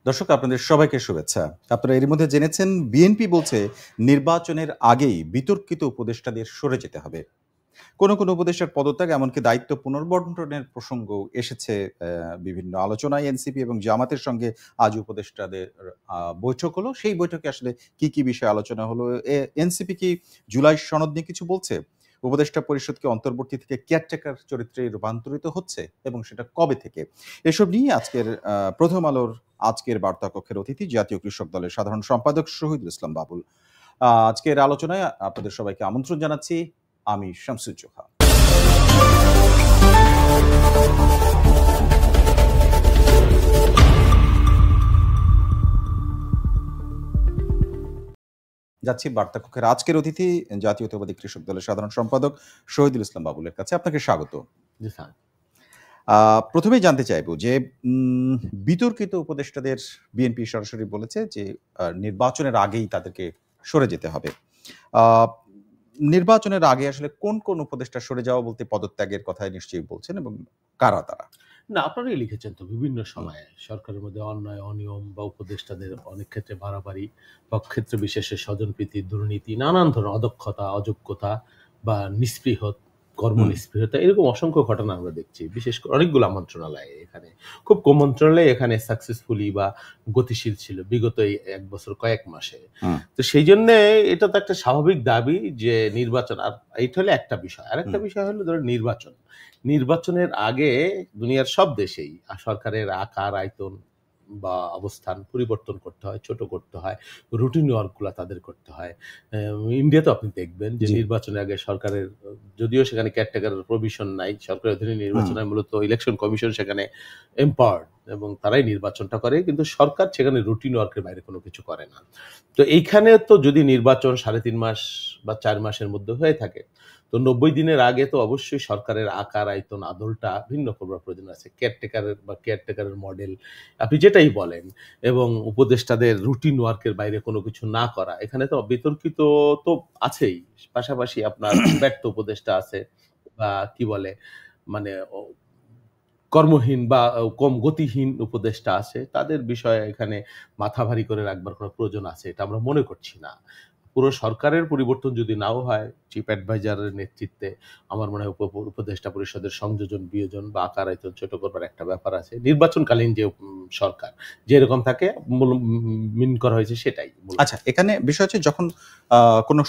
দর্শক আপনাদের সবাইকে শুভেচ্ছা। আপনারা এর মধ্যে জেনেছেন বিএনপি বলছে নির্বাচনের আগেই বিতর্কিত উপদেষ্টাদের সরে যেতে হবে। কোন উপদেষ্টার পদত্যাগ এমনকি দায়িত্ব পুনর্বন্টনের প্রসঙ্গ এসেছে বিভিন্ন আলোচনায়। এনসিপি এবং জামাতের সঙ্গে আজ উপদেষ্টাদের বৈঠক হলো। সেই বৈঠকে আসলে কি বিষয়ে আলোচনা হলো? এনসিপি কি জুলাই সনদ নিয়ে কিছু বলছে? উপদেষ্টা পরিষদ কি অন্তর্বর্তী থেকে কেয়ারটেকার চরিত্রে রূপান্তরিত হচ্ছে এবং সেটা কবে থেকে? এসব নিয়ে প্রথম আলোর আজকের বার্তা কক্ষের অতিথি জাতীয় কৃষক দলের সাধারণ সম্পাদক শহীদুল ইসলাম বাবুল। আজকের আলোচনায় আপনাদের সবাইকে আমন্ত্রণ জানাচ্ছি। আমি শামসুজ্জোহা। যাচ্ছি বার্তা কক্ষের আজকের অতিথি জাতীয়তাবাদী কৃষক দলের সাধারণ সম্পাদক শহীদুল ইসলাম বাবুলের কাছে। আপনাকে স্বাগত। জি স্যার। প্রথমেই জানতে চাইব যে বিতর্কিত উপদেষ্টাদের বিএনপি সরাসরি বলেছে যে নির্বাচনের আগেই তাদেরকে সরে যেতে হবে। নির্বাচনের আগে আসলে কোন উপদেষ্টা সরে যাওয়া বলতে পদত্যাগের কথাই নিশ্চয়ই বলছেন এবং কারা তারা? না, আপনারাই লিখেছেন তো বিভিন্ন সময়ে সরকারের মধ্যে অন্যায়, অনিয়ম বা উপদেষ্টাদের অনেক ক্ষেত্রে বাড়াবাড়ি বা ক্ষেত্র বিশেষে স্বজনপ্রীতি, দুর্নীতি, নানান ধরনের অদক্ষতা, অযোগ্যতা বা কর্মনিস্পৃহতা এরকম অসংখ্য ঘটনা আমরা দেখছি। বিশেষ করে অনেকগুলো মন্ত্রণালয়ে এখানে খুব কম মন্ত্রণালয়ে এখানে সাকসেসফুলি বা গতিশীল ছিল বিগত এই ১ বছর কয়েক মাসে। তো সেই জন্যে এটা তো একটা স্বাভাবিক দাবি যে নির্বাচন, আর এইটা হলো একটা বিষয়। আরেকটা বিষয় হলো ধরুন নির্বাচনের আগে দুনিয়ার সব দেশেই সরকারের আকার আয়তন বা অবস্থান পরিবর্তন করতে হয়, ছোট করতে হয়, রুটিন ওয়ার্কগুলো তাদের করতে হয়। ইন্ডিয়াতে আপনি দেখবেন যে নির্বাচনের আগে সরকারের, যদিও সেখানে কেয়ারটেকারের প্রভিশন নাই, সরকারের অধীনে নির্বাচন হয়, মূলত ইলেকশন কমিশন সেখানে এম্পাওয়ার্ড এবং তারাই নির্বাচনটা করে, কিন্তু সরকার সেখানে রুটিন ওয়ার্কের বাইরে কোনো কিছু করে না। তো এইখানে তো যদি নির্বাচন ৩.৫ মাস বা ৪ মাসের মধ্যে হয়ে থাকে, তো ৯০ দিনের আগে তো অবশ্যই সরকারের আকার আয়তন আদলটা ভিন্ন করবার প্রয়োজন আছে। কেয়ারটেকারের মডেল আপনি যেটাই বলেন, এবং উপদেষ্টাদের রুটিন ওয়ার্কের বাইরে কোনো কিছু না করা, এখানে তো বিতর্কিত তো আছেই। পাশাপাশি আপনার ব্যর্থ উপদেষ্টা আছে বা কি বলে মানে কর্মহীন বা কম গতিহীন উপদেষ্টা আছে, তাদের বিষয়ে এখানে মাথা ভারী করে রাখবার কোনো প্রয়োজন আছে এটা আমরা মনে করছি না। পুরো সরকারের পরিবর্তন যদি নাও হয়, চিফ অ্যাডভাইজারের নেতৃত্বে আমার মনে হয় উপদেষ্টা পরিষদের সংযোজন বিয়োজন বা আকার আয়তন ছোট করবার একটা ব্যাপার আছে। নির্বাচনকালীন যে সরকার যেরকম থাকে মিন করা হয়েছে সেটাই। আচ্ছা, এখানে বিষয় হচ্ছে যখন কোনো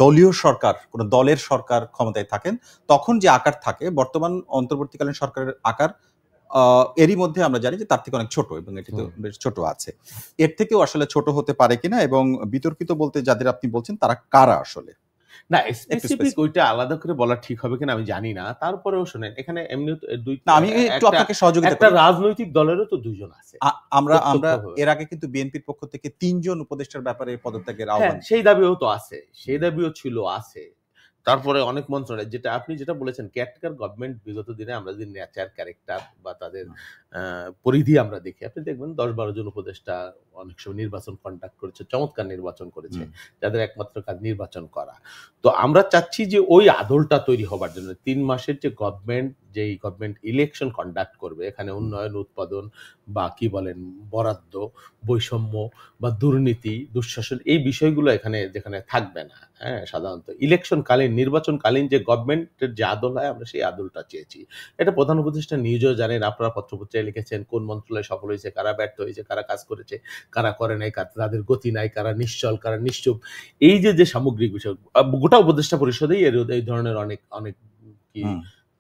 দলীয় সরকার, কোনো দলের সরকার ক্ষমতায় থাকেন, তখন যে আকার থাকে, বর্তমান অন্তর্বর্তীকালীন সরকারের আকার এরই মধ্যে আমরা জানি যে তার থেকে অনেক ছোট, এবং এটি তো বেশ ছোট আছে। এর থেকেও আসলে ছোট হতে পারে কিনা, এবং বিতর্কিত বলতে যাদের আপনি বলছেন তারা কারা আসলে? না, স্পেসিফিক ওইটা আলাদা করে বলা ঠিক হবে কিনা আমি জানি না। তারপরেও শুনেন, এখানে এমনি আমি একটু আপনাকে সহযোগিতা করি। একটা রাজনৈতিক দলেরও তো ২ জন আছে। আমরা এর আগে কিন্তু বিএনপির পক্ষ থেকে ৩ জন উপদেষ্টার ব্যাপারে পদত্যাগের আহ্বান, সেই দাবিও তো আছে, সেই দাবিও ছিল, আছে। তারপরে অনেক মন্ত্রণালয়, আপনি যেটা বলেছেন কেয়ারটেকার গভর্নমেন্ট, বিগত দিনে আমরা যদি নেচার, ক্যারেক্টার বা তাদের পরিধি আমরা দেখি, আপনি দেখবেন ১০-১২ জন উপদেষ্টা অনেক সময় নির্বাচন কন্ডাক্ট করেছে, চমৎকার নির্বাচন করেছে, যাদের একমাত্র কাজ নির্বাচন করা। তো আমরা চাচ্ছি যে ওই আদলটা তৈরি হবার জন্য ৩ মাসের যে গভর্নমেন্ট ইলেকশন কন্ডাক্ট করবে, এখানে উন্নয়ন, উৎপাদন বা কি বলেন বরাদ্দ, বৈষম্য বা দুর্নীতি, দুঃশাসন, এই বিষয়গুলো যেখানে থাকবে না। হ্যাঁ, সাধারণত নির্বাচনকালীন যে গভর্নমেন্টের যে আদল হয়, আমরা সেই আদলটা চেয়েছি। এটা প্রধান উপদেষ্টা নিজেও জানেন, আপনারা পত্রপত্রিকায় লিখেছেন কোন মন্ত্রণালয় সফল হয়েছে, কারা ব্যর্থ হয়েছে, কারা কাজ করেছে, কারা করে নাই, তাদের গতি নাই, কারা নিশ্চল, কারা নিশ্চুপ, এই যে সামগ্রিক বিষয়, গোটা উপদেষ্টা পরিষদেই এই ধরনের অনেক কি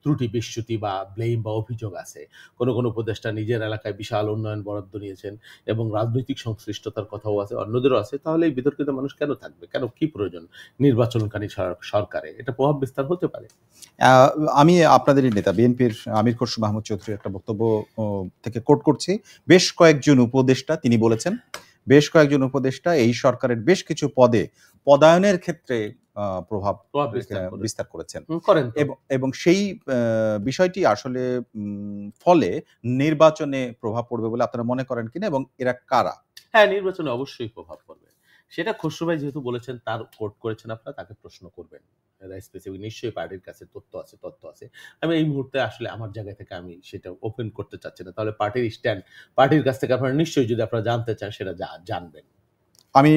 ত্রুটি, বিচ্যুতি বা ব্লেম বা অভিযোগ আছে। কোন উপদেষ্টা নিজের এলাকায় বিশাল উন্নয়ন বরাদ্দ নিয়েছেন এবং রাজনৈতিক সংশ্লিষ্টতার কথাও আছে, অন্যদেরও আছে। তাহলে এই বিতর্কিত মানুষ কেন থাকবে? কেন, কি প্রয়োজন নির্বাচনকারী সরকারে? এটা প্রভাব বিস্তার হতে পারে। আমি আপনাদেরই নেতা বিএনপির আমির খসরু মাহমুদ চৌধুরীর একটা বক্তব্য থেকে কোট করছি। বেশ কয়েকজন উপদেষ্টা তিনি বলেছেন, বেশ কয়েকজন উপদেষ্টা এই সরকারের বেশ কিছু পদে পদায়নের ক্ষেত্রে প্রভাব বিস্তার করেছেন, এবং সেই বিষয়টি আসলে ফলে নির্বাচনে প্রভাব পড়বে বলে আপনারা মনে করেন কিনা, এবং এরা কারা? হ্যাঁ, নির্বাচনে অবশ্যই প্রভাব পড়বে। সেটা খসরু ভাই যেহেতু বলেছেন, তার কোট করেছেন আপনারা, তাকে প্রশ্ন করবেন। স্পেসিফিক নিশ্চয়ই পার্টির কাছে তথ্য আছে। আমি এই মুহূর্তে আসলে আমার জায়গা থেকে আমি সেটা ওপেন করতে চাচ্ছি না। তাহলে পার্টির স্ট্যান্ড, পার্টির কাছ থেকে আপনারা নিশ্চয়ই যদি আপনারা জানতে চান সেটা জানবেন। আমি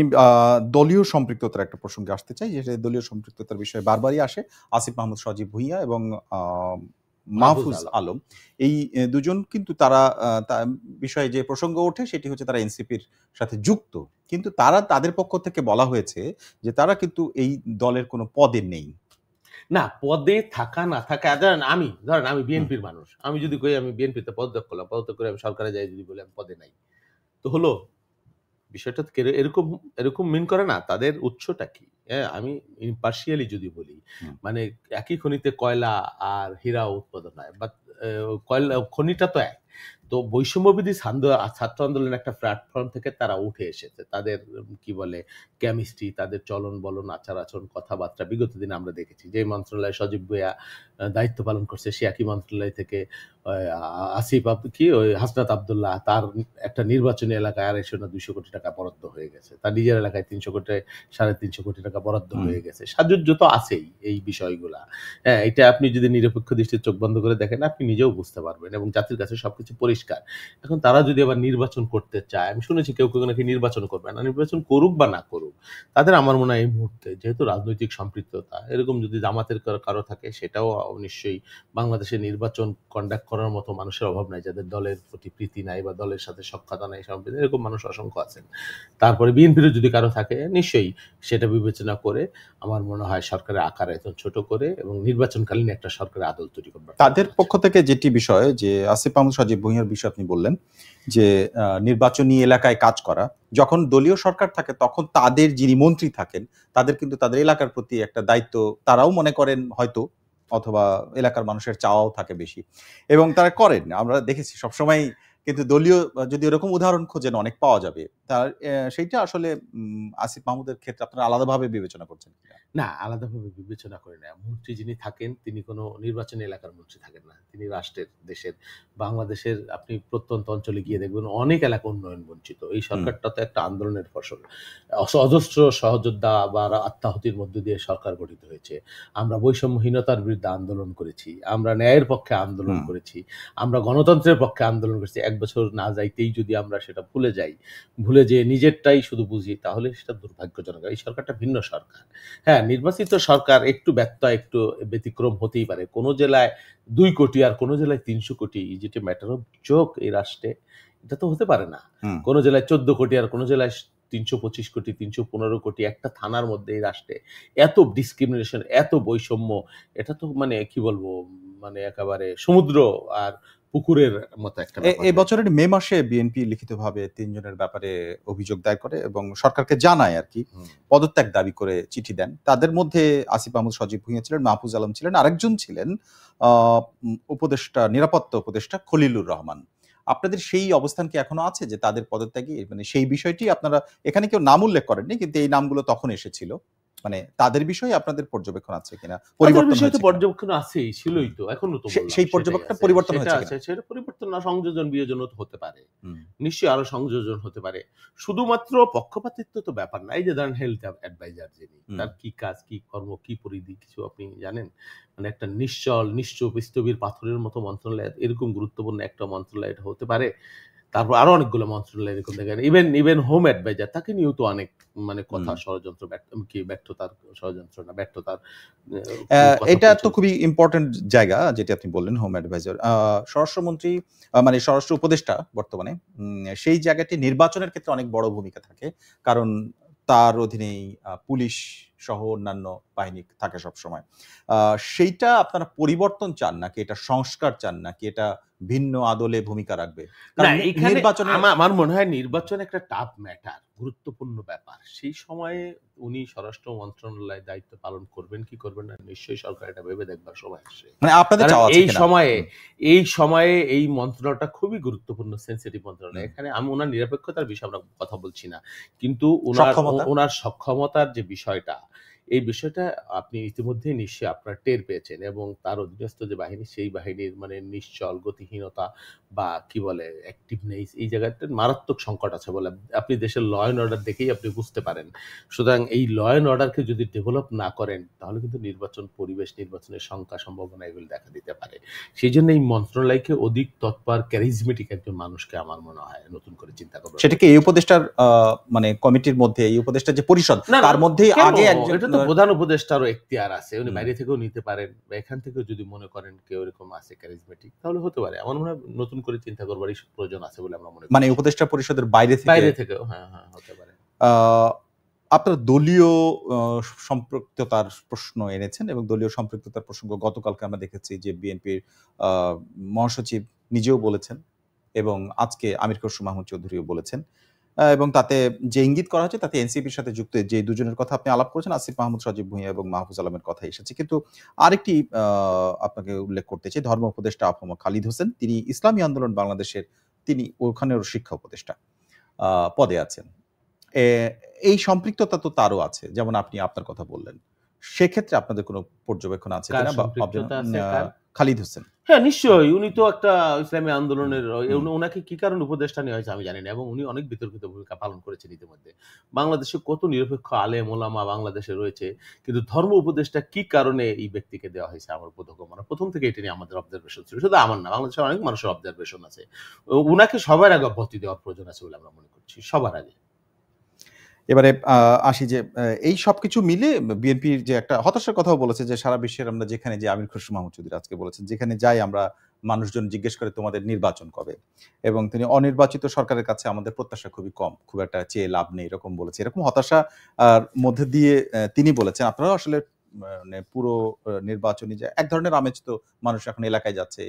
দলীয় সম্পৃক্ততার একটা প্রসঙ্গে আসতে চাই, যেটা দলীয় সম্পৃক্ততার বিষয়ে বারবারই আসে। আসিফ মাহমুদ সজীব ভুঁইয়া এবং মাহফুজ আলম, এই দুজন কিন্তু তারা বিষয়ে যে প্রসঙ্গ ওঠে সেটি হচ্ছে তারা এনসিপির সাথে যুক্ত, কিন্তু তারা তাদের পক্ষ থেকে বলা হয়েছে যে তারা কিন্তু এই দলের কোনো পদে নেই। না, পদে থাকা না থাকা, ধরেন আমি বিএনপির মানুষ, আমি যদি কই আমি বিএনপিতে পদত্যাগ করলাম, পদত্যাগ করে আমি সরকারে যাই যদি বলি আমি পদে নাই, তো হলো বিষয়টা এরকম মিন করে না। তাদের উৎসটা কি? হ্যাঁ, আমি ইম্পার্শিয়ালি যদি বলি, মানে একই খনিতে কয়লা আর হীরা উৎপাদন হয়, বাট কয়লা খনিটা তো এক। তো বৈষম্যবিধি ছাত্র আন্দোলনের একটা প্ল্যাটফর্ম থেকে তারা উঠে এসেছে। তাদের কি বলে কেমিস্ট্রি, তাদের চলন বলন, আচার আচরণ, কথাবার্তা বিগত দিনে আমরা দেখেছি। যে মন্ত্রণালয়ে সজীব ভুঁইয়া দায়িত্ব পালন করছে, সে একই মন্ত্রণালয় থেকে আসিফ ওই হাসনাত আব্দুল্লাহ, তার একটা নির্বাচনী এলাকায় 250 না 200 কোটি টাকা বরাদ্দ হয়ে গেছে। তার নিজের এলাকায় 300 কোটি টাকা বরাদ্দ হয়ে গেছে। সাজুজ্য তো আছেই এই বিষয়গুলা। হ্যাঁ, এটা আপনি যদি নিরপেক্ষ দৃষ্টিতে চোখ বন্ধ করে দেখেন, আপনি নিজেও বুঝতে পারবেন এবং জাতির কাছে সবকিছু পরিষ্কার। এখন তারা যদি আবার নির্বাচন করতে চায়, আমি শুনেছি কেউ নাকি নির্বাচন করবে না। নির্বাচন করুক বা না করুক, তাদের আমার মনে হয় এই মুহূর্তে যেহেতু রাজনৈতিক সম্পৃক্ততা এরকম যদি জামাতের কারো থাকে, সেটাও নিশ্চয়ই বাংলাদেশে নির্বাচন কন্ডাক্ট করার মতো মানুষের অভাব নাই, যাদের দলের প্রতি প্রীতি নাই বা দলের সাথে সখ্যতা নাই, এরকম মানুষ অসংখ্য আছেন। তারপরে বিএনপিরও যদি কারো থাকে, নিশ্চয়ই সেটা বিবেচনা করে আমার মনে হয় সরকারের আকার আয়তন ছোট করে এবং নির্বাচনকালীন একটা সরকারের আদল তৈরি করবে। তাদের পক্ষ থেকে যেটি বিষয়, যে আসিফ মাহমুদ সজীব ভুঁইয়ার বিষয় আপনি বললেন যে নির্বাচনী এলাকায় কাজ করা, যখন দলীয় সরকার থাকে তখন তাদের যিনি মন্ত্রী থাকেন তাদের কিন্তু তাদের এলাকার প্রতি একটা দায়িত্ব তারাও মনে করেন হয়তো, অথবা এলাকার মানুষের চাওয়াও থাকে বেশি এবং তারা করেন, আমরা দেখেছি সবসময়। কিন্তু দলীয় যদি এরকম উদাহরণ খোঁজেন অনেক পাওয়া যাবে। তার সেইটা আসলে আসিফ মাহমুদের ক্ষেত্রে আপনারা আলাদাভাবে বিবেচনা করছেন কিনা? না, আলাদাভাবে বিবেচনা করি না। মন্ত্রী যিনি থাকেন তিনি কোনো নির্বাচনী এলাকার মন্ত্রী থাকেন না। তিনি রাষ্ট্রের, দেশের, বাংলাদেশের আপনি প্রত্যন্ত অঞ্চলে গিয়ে দেখবেন অনেক এলাকা উন্নয়ন বঞ্চিত। এই সরকারটা তো একটা আন্দোলনের ফসল। অজস্র সহযোদ্ধা বা আত্মাহুতির মধ্য দিয়ে সরকার গঠিত হয়েছে। আমরা বৈষম্যহীনতার বিরুদ্ধে আন্দোলন করেছি, আমরা ন্যায়ের পক্ষে আন্দোলন করেছি, আমরা গণতন্ত্রের পক্ষে আন্দোলন করেছি। 1 বছর না যাইতেই যদি আমরা সেটা ভুলে যেয়ে নিজেরটাই শুধু বুঝি, তাহলে সেটা দুর্ভাগ্যজনক। এই সরকারটা ভিন্ন সরকার। হ্যাঁ, নির্বাচিত সরকার একটু একটু ব্যতিক্রম হতেই পারে। কোন জেলায় 2 কোটি আর কোন জেলায় 300 কোটি, is it a matter of joke এই রাষ্ট্রে? এটা তো হতে পারে না। কোন জেলায় 14 কোটি আর কোন জেলায় 325 কোটি, 315 কোটি, একটা থানার মধ্যে এই রাষ্ট্রে এত ডিসক্রিমিনেশন, এত বৈষম্য, এটা তো মানে কি বলবো, মানে একেবারে সমুদ্র আর পুকুরের মতো একটা ব্যাপার। এই বছরের মে মাসে বিএনপি লিখিতভাবে 3 জনের ব্যাপারে অভিযোগ দায়ের করে এবং সরকারকে জানায় আর কি, পদত্যাগ দাবি করে চিঠি দেন। তাদের মধ্যে আসিফ মাহমুদ সজীব ভুঁইয়া ছিলেন, মাহফুজ আলম ছিলেন, আরেকজন ছিলেন উপদেষ্টা, নিরাপত্তা উপদেষ্টা খলিলুর রহমান। আপনাদের সেই অবস্থান কি এখনো আছে যে তাদের পদত্যাগী, মানে সেই বিষয়টি আপনারা এখানে কেউ নাম উল্লেখ করেননি, কিন্তু এই নামগুলো তখন এসেছিল, মানে তাদের বিষয়ে আপনাদের পর্যবেক্ষণ আছে কিনা, পরিবর্তন হয়েছে কিনা? পর্যবেক্ষণ আছেই, ছিলই তো, এখনো তো সেই পর্যবেক্ষণটা পরিবর্তন হয়েছে কিনা? সেটা পরিবর্তন না, সংযোজন বিয়োজন হতে পারে, নিশ্চয়ই আরো সংযোজন হতে পারে। শুধুমাত্র পক্ষপাতিত্ব তো ব্যাপার না। এই যে ধরেন হেলথ অ্যাডভাইজার যিনি, তার কি কাজ, কি কর্ম, কি পরিধি কিছু আপনি জানেন? মানে একটা নিশ্চুপ স্থবির পাথরের মতো মন্ত্রণালয়, এরকম গুরুত্বপূর্ণ একটা মন্ত্রণালয় এটা হতে পারে? তারপর আরো অনেকগুলো মন্ত্রণালয় এরকম দেখেন, ইভেন হোম অ্যাডভাইজার, তাকে নিয়েও তো অনেক মানে কথা, ষড়যন্ত্র, ব্যর্থতার এটা তো খুবই ইম্পর্টেন্ট জায়গা যেটি আপনি বললেন, হোম অ্যাডভাইজার। স্বরাষ্ট্রমন্ত্রী মানে স্বরাষ্ট্র উপদেষ্টা বর্তমানে, সেই জায়গাটি নির্বাচনের ক্ষেত্রে অনেক বড় ভূমিকা থাকে, কারণ তার অধীনেই পুলিশ সহ অন্যান্য বাহিনী থাকে সবসময়। সেইটা আপনারা পরিবর্তন চান নাকি এটা সংস্কার চান, নাকি এটা ভিন্ন আদলে ভূমিকা রাখবে? আমার মনে হয় নির্বাচন একটা টাফ ম্যাটার, গুরুত্বপূর্ণ ব্যাপার। সেই সময়ে উনি স্বরাষ্ট্র মন্ত্রণালয়ের দায়িত্ব পালন করবেন কি করবেন না, নিশ্চয়ই সরকার এটা ভেবে দেখবার সময় আসে। মানে আপনাদের চাওয়া আছে কিনা? এই সময়ে এই মন্ত্রণালয়টা খুবই গুরুত্বপূর্ণ, সেন্সিটিভ মন্ত্রণালয়। এখানে আমি ওনার নিরপেক্ষতার বিষয়ে আমরা কথা বলছি না, কিন্তু ওনার সক্ষমতার যে বিষয়টা, এই বিষয়টা আপনি ইতিমধ্যেই নিশ্চয়ই আপনারা টের পেয়েছেন এবং তার অধীনস্থ যে বাহিনী, সেই বাহিনীর মানে নিশ্চল, গতিহীনতা বা কি বলে অ্যাক্টিভনেস, এই জায়গাটার মারাত্মক সংকট আছে বলে আপনি দেশের ল অ্যান্ড অর্ডার দেখেই আপনি বুঝতে পারেন। সুতরাং এই ল অ্যান্ড অর্ডারকে যদি ডেভেলপ না করেন, তাহলে কিন্তু নির্বাচন পরিবেশ, নির্বাচনের শঙ্কা সম্ভাবনা এগুলো দেখা দিতে পারে। সেইজন্য এই মন্ত্রণালয়কে অধিক তৎপর ক্যারিজমেটিক একজন মানুষকে আমার মনে হয় নতুন করে চিন্তা করবার সেটা কি প্রয়োজন। এই উপদেষ্টার মানে কমিটির মধ্যে, এই উপদেষ্টার যে পরিষদ না, না, তার মধ্যেই কেন? আগে একজন এটা তো প্রধান উপদেষ্টারও এখতিয়ার আছে। উনি হুম, বাইরে থেকেও নিতে পারেন বা এখান থেকেও যদি মনে করেন কেউ এরকম আছে ক্যারিজমেটিক, তাহলে হতে পারে। আমার মনে হয় নতুন করে চিন্তা করবারই প্রয়োজন আছে বলে আমরা মনে মানে করছি। উপদেষ্টা পরিষদের বাইরে থেকে বাইরে থেকেও হ্যাঁ, হ্যাঁ, হতে পারে। আহ, আপনার দলীয় সম্পৃক্ততার প্রশ্ন এনেছেন এবং দলীয় সম্পৃক্ততার প্রসঙ্গ গতকালকে আমরা দেখেছি যে বিএনপির মহাসচিব নিজেও বলেছেন এবং আজকে আমির খসরু মাহমুদ চৌধুরীও বলেছেন এবং তাতে যে ইঙ্গিত করা হচ্ছে তাতে এনসিপির সাথে যুক্ত যে দুজনের কথা আপনি আলাপ করেছেন, আসিফ মাহমুদ, সজীব ভুঁইয়া এবং মাহফুজ আলমের কথা এসেছে। কিন্তু আরেকটি আপনাকে উল্লেখ করতে চাই, ধর্ম উপদেষ্টা আফম খালিদ হোসেন, তিনি ইসলামী আন্দোলন বাংলাদেশের, তিনি ওখানেও শিক্ষা উপদেষ্টা পদে আছেন। এ এই সম্পৃক্ততা তো তারও আছে। যেমন আপনি আপনার কথা বললেন। সেক্ষেত্রে আপনাদের কোনো পর্যবেক্ষণ আছে কার কিনা বা সম্পৃক্ততা আছে আ কার? খালিদ হোসেন। হ্যাঁ, নিশ্চয়ই। উনি তো একটা ইসলামী হুম, আন্দোলনের হুম। উনাকে কি কারণে উপদেষ্টা নেওয়া হয়েছে আমি জানি না এবং উনি অনেক বিতর্কিত ভূমিকা পালন করেছেন ইতিমধ্যে। বাংলাদেশে কত নিরপেক্ষ আলেম ওলামা বাংলাদেশে রয়েছে। কিন্তু ধর্ম উপদেষ্টা কি কারণে এই ব্যক্তিকে দেওয়া হয়েছে আমার বোধগম্য না। ১ম থেকে এটা নিয়ে আমাদের অবজারভেশন ছিল। শুধু আমার না, বাংলাদেশের অনেক মানুষের অবজারভেশন আছে। উনাকে সবার আগে অব্যাহতি দেওয়ার প্রয়োজন আছে বলে আমরা মনে করছি। সবার আগে। এবারে আসি যে এই সবকিছু মিলে বিএনপির যে একটা হতাশার কথাও বলেছে যে সারা বিশ্বের আমরা যেখানে যাই, আমির খসরু মাহমুদ চৌধুরী আজকে বলেছেন, যেখানে যাই আমরা মানুষজন জিজ্ঞেস করে তোমাদের নির্বাচন কবে? এবং তিনি অনির্বাচিত সরকারের কাছে আমাদের প্রত্যাশা খুবই কম। খুব একটা চেয়ে লাভ নেই এরকম বলেছে। এরকম হতাশা মধ্যে দিয়ে তিনি বলেছেন। আপনারাও আসলে মানে পুরো নির্বাচনী যে এক ধরনের আমেজ তো মানুষ এখন এলাকায় যাচ্ছে,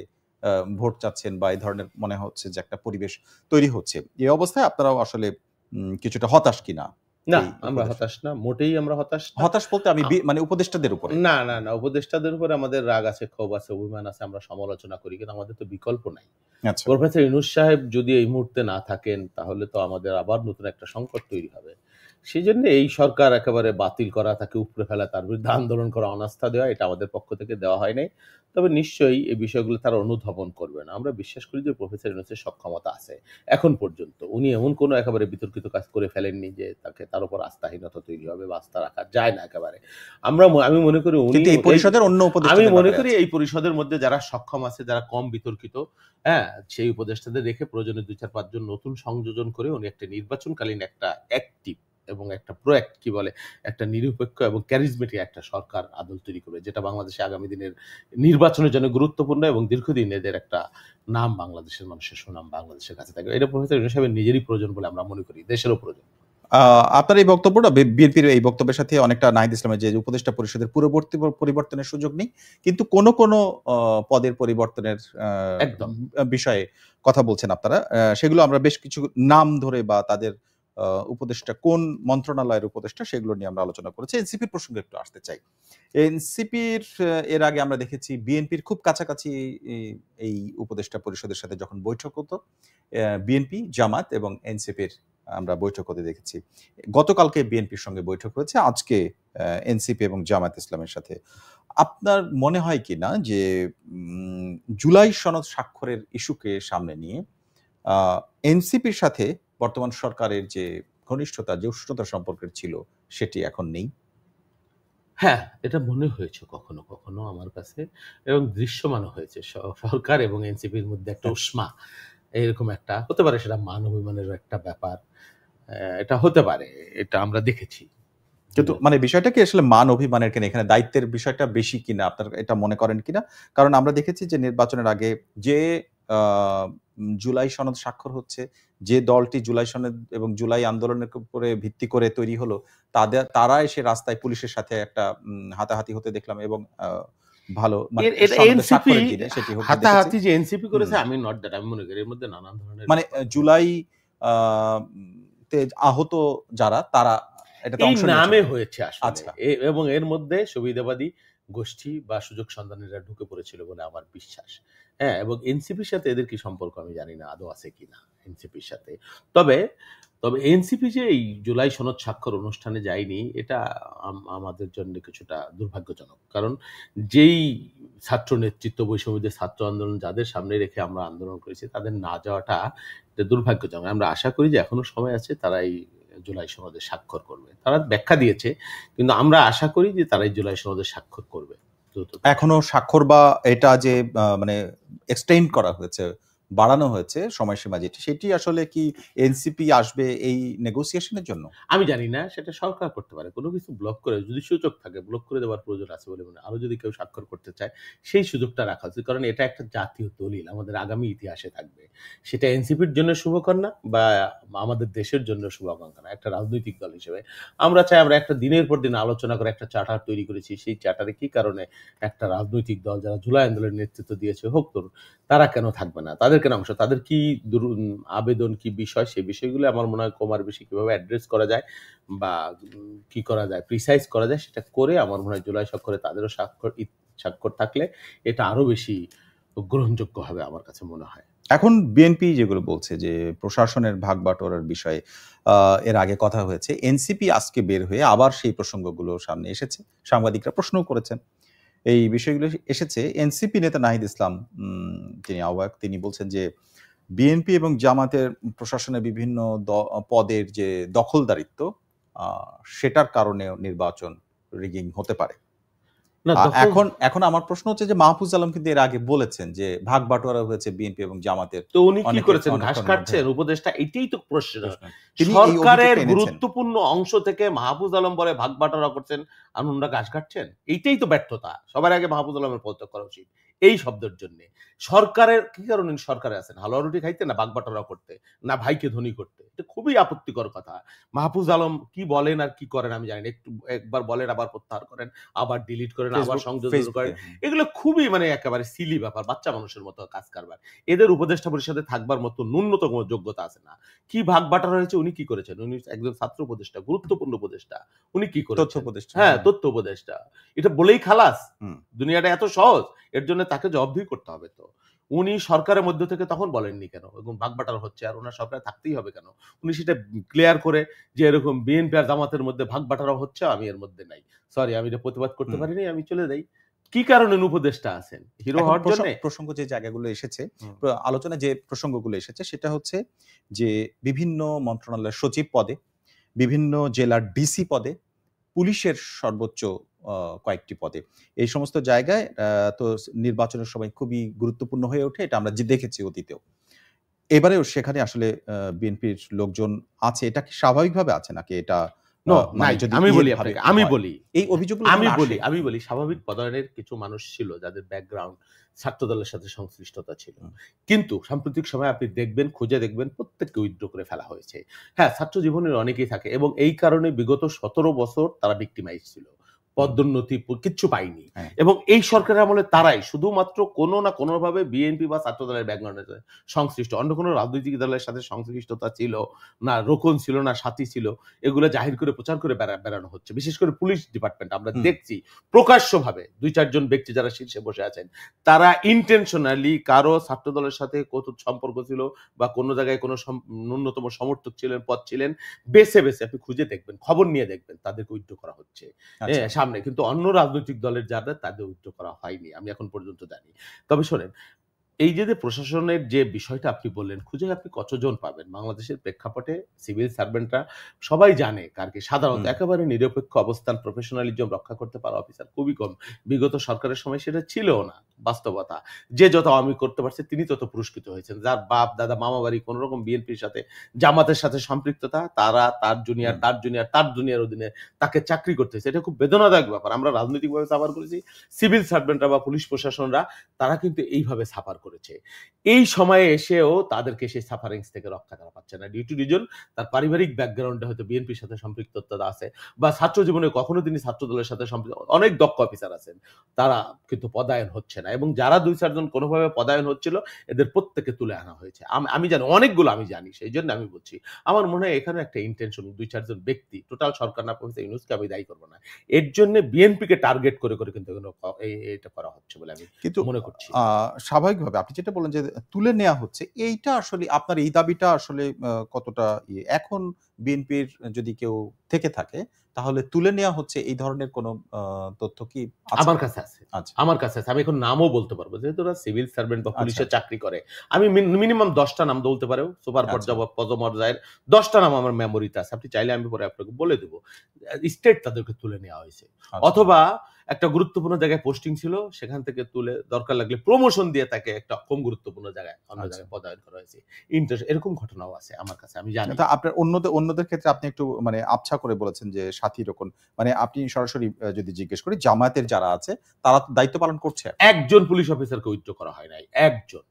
আ ভোট চাচ্ছেন বা এই ধরনের মনে হচ্ছে যে একটা পরিবেশ তৈরি হচ্ছে। এই অবস্থায় আপনারাও আসলে কিছুটা হতাশ কিনা? না, এই আমরা উপদেশ হতাশ না। মোটেই আমরা হতাশ না। হতাশ বলতে আমি আ মানে উপদেষ্টাদের উপরে। না, না, না। উপদেষ্টাদের উপরে আমাদের রাগ আছে, ক্ষোভ আছে, অভিমান আছে। আমরা সমালোচনা করি। কিন্তু আমাদের তো বিকল্প নাই। আচ্ছা। প্রফেসর ইউনূস সাহেব যদি এই মুহূর্তে না থাকেন, তাহলে তো আমাদের আবার নতুন একটা সংকট তৈরি হবে। সেজন্য এই সরকার একেবারে বাতিল করা, তাকে উপড়ে ফেলা, তার বিরুদ্ধে আন্দোলন করা, অনাস্থা দেওয়া, এটা আমাদের পক্ষ থেকে দেওয়া হয় নাই। তবে নিশ্চয়ই এই বিষয়গুলো তারা অনুধাবন করবেন। আমরা বিশ্বাস করি যে প্রফেসর ইউনূসের সক্ষমতা আছে। এখন পর্যন্ত উনি এমন কোনো একেবারে বিতর্কিত কাজ করে ফেলেননি যে তার উপর আস্থাহীনতা তৈরি হবে বা আস্থা রাখা যায় না একেবারে। আমি মনে করি উনি কিন্তু এই এই পরিষদের অন্য আমি উপদেষ্টাদের মনে ব্যাপারে করি আছে। এই পরিষদের মধ্যে যারা সক্ষম আছে, যারা কম বিতর্কিত, হ্যাঁ? সেই উপদেষ্টাদের রেখে প্রয়োজনে ২-৪-৫ জন নতুন সংযোজন করে উনি একটা নির্বাচনকালীন একটা অ্যাক্টিভ এবং একটা কি বলে? একটা নিরপেক্ষ এবং charismatic একটা সরকার আদল তৈরি করবে। যেটা বাংলাদেশে আগামী দিনের নির্বাচনের জন্য গুরুত্বপূর্ণ এবং দীর্ঘদিন এদের একটা নাম বাংলাদেশের মানুষের সুনাম বাংলাদেশের কাছে থাকবে। এটা প্রফেসর ইউনূস সাহেবের নিজেরই প্রয়োজন বলে আমরা মনে করি। দেশেরও প্রয়োজন। আ আপনার এই বক্তব্যটা বিএনপির এই বক্তব্যের সাথে অনেকটা নাহিদ ইসলামের যে উপদেষ্টা পরিষদের পূর্ববর্তী পরিবর্তনের সুযোগ নেই। কিন্তু কোন আ পদের পরিবর্তনের একদম। বিষয়ে কথা বলছেন আপনারা। সেগুলো আমরা বেশ কিছু নাম ধরে বা তাদের আ উপদেষ্টা কোন মন্ত্রণালয়ের উপদেষ্টা সেগুলো নিয়ে আমরা আলোচনা করেছি। এনসিপির প্রসঙ্গে একটু আসতে চাই। এনসিপির এর আগে আমরা দেখেছি বিএনপির খুব কাছাকাছি ই এই উপদেষ্টা পরিষদের সাথে যখন বৈঠক হতো, বিএনপি, জামাত এবং এনসিপির আমরা বৈঠক হতে দেখেছি। গতকালকে বিএনপির সঙ্গে বৈঠক হয়েছে। আজকে এনসিপি এবং জামায়াত ইসলামের সাথে। আপনার মনে হয় কিনা যে উম জুলাই সনদ স্বাক্ষরের ইস্যুকে সামনে নিয়ে আ এনসিপির সাথে বর্তমান সরকারের যে ঘনিষ্ঠতা, যে উষ্ণতার সম্পর্কের ছিল সেটি এখন নেই? হ্যাঁ, এটা মনে হয়েছে কখনো, কখনো আমার কাছে এবং দৃশ্যমানও হয়েছে। সরকার এবং এনসিপির মধ্যে একটা উষ্মা। এরকম একটা হতে পারে, সেটা মান অভিমানেরও একটা ব্যাপার। এটা হতে পারে। এটা আমরা দেখেছি। কিন্তু মানে বিষয়টা কি আসলে মান অভিমানের কিনা? এখানে দায়িত্বের বিষয়টা বেশি কিনা? আপনার এটা মনে করেন কিনা? কারণ আমরা দেখেছি যে নির্বাচনের আগে যে আ জুলাই সনদ স্বাক্ষর হচ্ছে, যে দলটি জুলাই সনদ এবং জুলাই আন্দোলনের উপরে ভিত্তি করে তৈরি হলো, তারা এসে রাস্তায় পুলিশের সাথে একটা হাতাহাতি হতে দেখলাম এবং ভালো মানে এটা সনদে এনসিপি স্বাক্ষরের দিনে সেটি হতে দেখেছি। হাতাহাতি যে এনসিপি হুম। করেছে আমি নট দ্যাট, আমি মনে করি এর মধ্যে নানান ধরনের মানে ব্যাপার। জুলাই আ তে আহত যারা তারা এটাতে এই অংশ নিয়েছিল। নামে হয়েছে আসলে। আচ্ছা। এবং এর মধ্যে সুবিধাবাদী গোষ্ঠী বা সুযোগ সন্ধানীরা ঢুকে পড়েছিল বলে আমার বিশ্বাস। হ্যাঁ? এবং এনসিপির সাথে এদের কি সম্পর্ক আমি জানি না আদৌ আছে কিনা এনসিপির সাথে। তবে তবে এনসিপি যে এই জুলাই সনদ স্বাক্ষর অনুষ্ঠানে যায়নি, এটা আমাদের জন্য কিছুটা দুর্ভাগ্যজনক। কারণ যেই ছাত্র নেতৃত্ব, বৈষম্যবিরোধী ছাত্র আন্দোলন যাদের সামনে রেখে আমরা আন্দোলন করেছি, তাদের না যাওয়াটা এটা দুর্ভাগ্যজনক। আমরা আশা করি যে এখনো সময় আছে, তারা এই জুলাই সনদে স্বাক্ষর করবে। তারা ব্যাখ্যা দিয়েছে, কিন্তু আমরা আশা করি যে তারা এই জুলাই সনদে স্বাক্ষর করবে। এখনো স্বাক্ষর বা এটা যে মানে এক্সটেন্ড করা হয়েছে, বাড়ানো হয়েছে সময়সীমা যেটি, সেটি আসলে কি এনসিপি আসবে এই নেগোসিয়েশনের জন্য? আমি জানি না, সেটা সরকার করতে পারে। কোনো কিছু ব্লক করে যদি সুযোগ থাকে, ব্লক করে দেওয়ার প্রয়োজন আছে বলে মনে হয়। আরো যদি কেউ স্বাক্ষর করতে চায়, সেই সুযোগটা রাখা উচিত। কারণ এটা একটা জাতীয় দলিল, আমাদের আগামী ইতিহাসে থাকবে। সেটা এনসিপির জন্য শুভকর না, বা আমাদের দেশের জন্য শুভাকাঙ্ক্ষা না। একটা রাজনৈতিক দল হিসেবে আমরা চাই, আমরা একটা দিনের পর দিন আলোচনা করে একটা চার্টার তৈরি করেছি। সেই চার্টারে কি কারণে একটা রাজনৈতিক দল যারা জুলাই আন্দোলনের নেতৃত্ব দিয়েছে হোক করুন, তারা কেন থাকবে না, তাদের কেন অংশ, তাদের কি আবেদন, কি বিষয়, সেই বিষয়গুলো আমার মনে হয় কমার বেশি কিভাবে অ্যাড্রেস করা যায় বা কি করা যায়, প্রিসাইজ করা যায়, সেটা করে আমার মনে হয় জুলাই স্বাক্ষরে তাদেরও স্বাক্ষর থাকলে এটা আরো বেশি গ্রহণযোগ্য হবে আমার কাছে মনে হয়। এখন বিএনপি যেগুলো বলছে যে প্রশাসনের ভাগ বাটোয়ারার বিষয়ে এর আগে কথা হয়েছে, এনসিপি আজকে বের হয়ে আবার সেই প্রসঙ্গগুলো সামনে এসেছে, সাংবাদিকরা প্রশ্নও করেছেন। এই বিষয়গুলো এসেছে। এনসিপি নেতা নাহিদ ইসলাম, তিনি আহ্বায়ক, তিনি বলছেন যে বিএনপি এবং জামাতের প্রশাসনের বিভিন্ন পদের যে দখলদারিত্ব, সেটার কারণেও নির্বাচন রিগিং হতে পারে। না, এখন আমার প্রশ্ন হচ্ছে যে মাহফুজ আলম কিন্তু এর আগে বলেছেন যে ভাগ বাটোয়ারা হয়েছে বিএনপি এবং জামাতের। তো উনি কি করেছেন? ঘাস কাটছেন উপদেষ্টা? এটাই তো প্রশ্ন। তিনি সরকারের গুরুত্বপূর্ণ অংশ থেকে মাহফুজ আলম বলে ভাগ বাটোয়ারা করছেন, আর উনারা ঘাস কাটছেন। এইটাই তো ব্যর্থতা। সবার আগে মাহফুজ আলমের পদত্যাগ করা উচিত এই শব্দের জন্য। সরকারের কি কারণে সরকারে আছেন? হালুয়া রুটি খাইতে, না ভাগ বাটোয়ারা করতে, না ভাইকে ধনী করতে? এটা খুবই আপত্তিকর কথা। মাহফুজ আলম কি বলেন আর কি করেন আমি জানি না। একবার বলেন, আবার প্রত্যাহার করেন, আবার ডিলিট করেন, আবার সংযোজন করেন। এগুলো খুবই একেবারে সিলি ব্যাপার, বাচ্চা মানুষের মতো কাজ কারবার। এদের উপদেষ্টা পরিষদে থাকবার মতো ন্যূনতম যোগ্যতা আছে না। কি ভাগ বাটারা হয়েছে, উনি কি করেছেন? উনি একজন ছাত্র উপদেষ্টা, গুরুত্বপূর্ণ উপদেষ্টা। উনি কি করেছেন? তথ্য উপদেষ্টা। হ্যাঁ, তথ্য উপদেষ্টা। এটা বলেই খালাস? দুনিয়াটা এত সহজ? এর জন্য তাকে জবাবদিহি করতে হবে তো। উনি সরকারের মধ্য থেকে তখন বলেননি কেন এবং ভাগ বাটারা হচ্ছে আর ওনার সরকারে থাকতেই হবে কেন? উনি সেটা ক্লিয়ার করে যে এরকম বিএনপি আর জামাতের মধ্যে ভাগ বাটারা হচ্ছে, আমি এর মধ্যে নাই। সরি, আমি এটা প্রতিবাদ করতে পারিনি, আমি চলে যাই। কি কারণে উপদেষ্টা আছেন? হিরো হওয়ার জন্য? প্রসঙ্গ যে জায়গাগুলো এসেছে, আলোচনা যে প্রসঙ্গগুলো এসেছে, সেটা হচ্ছে যে বিভিন্ন মন্ত্রণালয়ের সচিব পদে, বিভিন্ন জেলার ডিসি পদে, পুলিশের সর্বোচ্চ কয়েকটি পদে, এই সমস্ত জায়গায় তো নির্বাচনের সময় খুবই গুরুত্বপূর্ণ হয়ে ওঠে। এটা আমরা যে দেখেছি অতীতেও। এবারেও সেখানে আসলে বিএনপির লোকজন আছে। এটা কি স্বাভাবিকভাবে আছে নাকি এটা আমি বলি এই অভিযোগগুলো আমি বলি স্বাভাবিক পদায়নের কিছু মানুষ ছিল যাদের ব্যাকগ্রাউন্ড ছাত্রদলের সাথে সংশ্লিষ্টতা ছিল, কিন্তু সাম্প্রতিক সময় আপনি দেখবেন, খুঁজে দেখবেন, প্রত্যেককে উইথড্র করে ফেলা হয়েছে। হ্যাঁ, ছাত্র জীবনের অনেকেই থাকে এবং এই কারণে বিগত 17 বছর তারা ভিক্টিমাইজ ছিল, পদোন্নতি কিচ্ছু পায়নি। এবং এই সরকারের আমলে তারাই শুধুমাত্র কোনো না কোনোভাবে বিএনপি বা ছাত্র দলের ব্যাকগ্রাউন্ডে সংশ্লিষ্ট, অন্য কোনো রাজনৈতিক দলের সাথে সংশ্লিষ্টতা ছিল না, রোকন ছিল না, সাথী ছিল, এগুলো জাহির করে প্রচার করে বেড়ানো হচ্ছে। বিশেষ করে পুলিশ ডিপার্টমেন্ট আমরা দেখছি প্রকাশ্যভাবে 2-4 জন ব্যক্তি যারা শীর্ষে বসে আছেন, তারা ইন্টেনশনালি কারো ছাত্র দলের সাথে কত সম্পর্ক ছিল বা কোনো জায়গায় কোনো ন্যূনতম সমর্থক ছিলেন, পদ ছিলেন, বেছে বেছে আপনি খুঁজে দেখবেন, খবর নিয়ে দেখবেন, তাদেরকে উইথড্র করা হচ্ছে সামনে। কিন্তু অন্য রাজনৈতিক দলের যারা, তাদের উইথড্র করা হয়নি, আমি এখন পর্যন্ত জানি। তবে শোনেন, এই যে প্রশাসনের যে বিষয়টা আপনি বললেন, খুঁজে আপনি কতজন পাবেন? বাংলাদেশের প্রেক্ষাপটে সিভিল সার্ভেন্টরা সবাই জানে কারকে সাধারণত একেবারে নিরপেক্ষ অবস্থান, প্রফেশনালিজম রক্ষা করতে পারা অফিসার খুবই কম। বিগত সরকারের সময় সেটা ছিল না বাস্তবতা। যে যত আওয়ামী করতে পারছে তিনি তত পুরস্কৃত হয়েছেন। যার বাপ দাদা মামা বাড়ি কোন রকম বিএনপির সাথে, জামাতের সাথে সম্পৃক্ততা, তারা তার জুনিয়র অধীনে তাকে চাকরি করতে হয়েছে। এটা খুব বেদনাদায়ক ব্যাপার। আমরা রাজনৈতিকভাবে সাফার করেছি, সিভিল সার্ভেন্টরা বা পুলিশ প্রশাসনরা তারা কিন্তু এইভাবে সাফার করেছে। এই সময়ে এসেও তাদেরকে সেই সাফারিংস থেকে রক্ষা করা পাচ্ছে না, ডিউ টু রিজন তার পারিবারিক ব্যাকগ্রাউন্ডে হয়তো বিএনপির সাথে সম্পৃক্ততা আছে বা ছাত্র জীবনে কখনো তিনি ছাত্র দলের সাথে সম্পৃক্ত। অনেক দক্ষ অফিসার আছেন, তারা কিন্তু পদায়ন হচ্ছে না, এবং যারা 2-4 জন কোনোভাবে পদায়ন হচ্ছিল এদের প্রত্যেকে তুলে আনা হয়েছে। আমি জানি অনেকগুলো, আমি জানি, সেই জন্য আমি বলছি। আমার মনে হয় এখানে একটা ইন্টেনশন, 2-4 জন ব্যক্তি, টোটাল সরকার না, প্রফেসর ইউনূসকে আমি দায়ী করবো না, এর জন্য বিএনপিকে টার্গেট করে কিন্তু এটা করা হচ্ছে বলে আমি মনে করছি। স্বাভাবিকভাবে হবে। আপনি যেটা বললেন যে তুলে নেয়া হচ্ছে, এইটা আসলে আপনার এই দাবিটা আসলে কতটা এখন বিএনপির যদি কেউ থেকে থাকে, তাহলে তুলে নেয়া হচ্ছে এই ধরনের কোনো আ তথ্য কি আছে? আমার কাছে আছে। আচ্ছা, আমার কাছে আছে। আমি এখন নামও বলতে পারব। যেহেতু ওরা সিভিল সার্ভেন্ট বা আচ্ছা, পুলিশে চাকরি করে। আমি মিনিমাম ১০ টা নাম বলতে পারো। সুপার আচ্ছা, পর্যায় বা পদমর্যায়ের ১০ টা নাম আমার মেমোরিতে আছে। আপনি চাইলে আমি পরে আপনাকে বলে দেব। স্টেট তাদেরকে তুলে নেওয়া হয়েছে। আচ্ছা, অথবা একটা গুরুত্বপূর্ণ জায়গায় পোস্টিং ছিল, সেখান থেকে তুলে দরকার লাগলে প্রমোশন দিয়ে তাকে একটা কম গুরুত্বপূর্ণ জায়গায় অন্য আচ্ছা। জায়গায় পদায়ন করা হয়েছে। এরকম ঘটনাও আছে আমার কাছে। আমি জানি। তা আপনার অন্যদের ক্ষেত্রে আপনি একটু মানে আবছা করে বলেছেন যে সাথী রক্ষণ। মানে আপনি সরাসরি যদি জিজ্ঞেস করি জামায়াতের যারা আছে তারা তো দায়িত্ব পালন করছে এখন। একজন পুলিশ অফিসারকে উইথড্র করা হয় নাই। একজন।